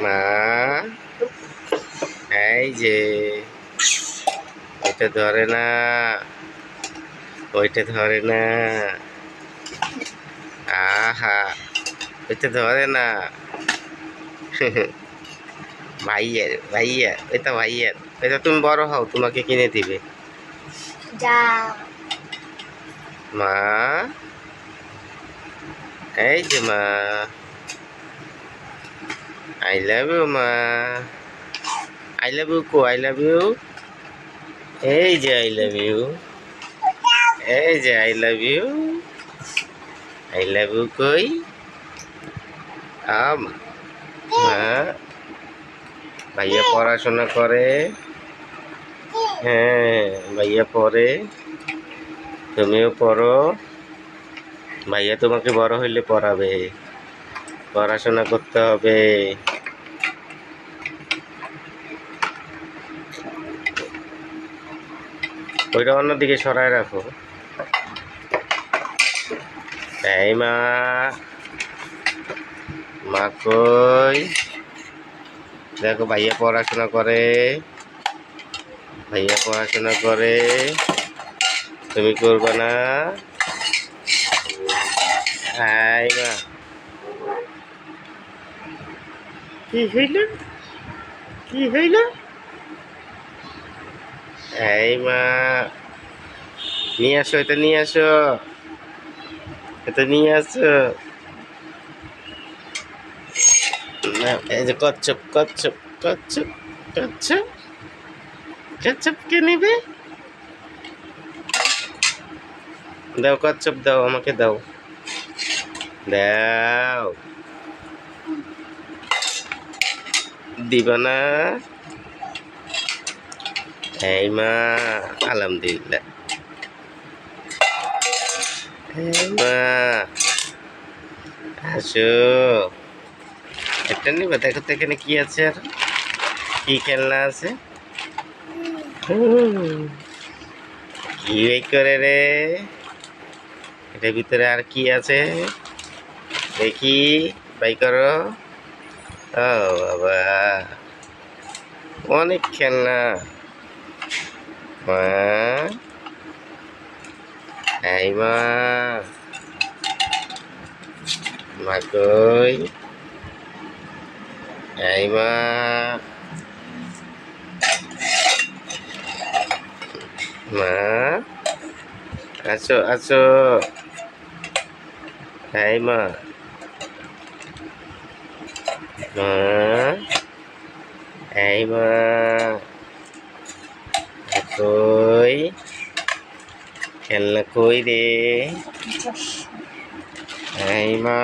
মা, এই যে ওইটা ধরে না, ওইটা ধরে না। আহা, ওইটা ধরে না। ভাইয়ের ভাইয়া, এটা ভাইয়ের। এটা তুমি বড় হও, তোমাকে কিনে দিবে। মা, এই যে মা, আই লাভ ইউ মা। আই লাভ ইউ কো, আই লাভ ইউ। এই যে আই লাভ ইউ, এই যে I love you. I love you কই? মা, ভাইয়া পড়াশোনা করে। হ্যাঁ, ভাইয়া পড়ে, তুমিও পড়ো। ভাইয়া তোমাকে বড় হইলে পড়াবে, পড়াশোনা করতে হবে। ওইটা অন্যদিকে সরায় রাখো। এই মা, মা কই? দেখো ভাইয়া পড়াশোনা করে, ভাইয়া পড়াশোনা করে, তুমি করবে না? এই মা, কি হইল, কি হইল? এই মা, নিয়ে আসো, এটা নিয়ে আসো, এটা নিয়ে আসো। না, এই যে কচ্ছপ, কচ্ছপ, কচ্ছপ, কচ্ছপ, কচ্ছপ কে নিবে? দাও কচ্ছপ, দাও আমাকে, দাও, দাও। দিবা না? এই মা, আলহামদুলিল্লাহ। এই মা, আসো, একটা নিবা? দেখো তো এখানে কি আছে, আর কি খেলনা আছে। কি বের করে রে, এটার ভিতরে আর কি আছে দেখি, বাই করো। ও বাবা, অনেক খেলনা। মা, এই মা, মা কই? এই মা, মা, আছো আছো। এই মা, মা, এই মা, কই? খেলনা কই রে? এই মা।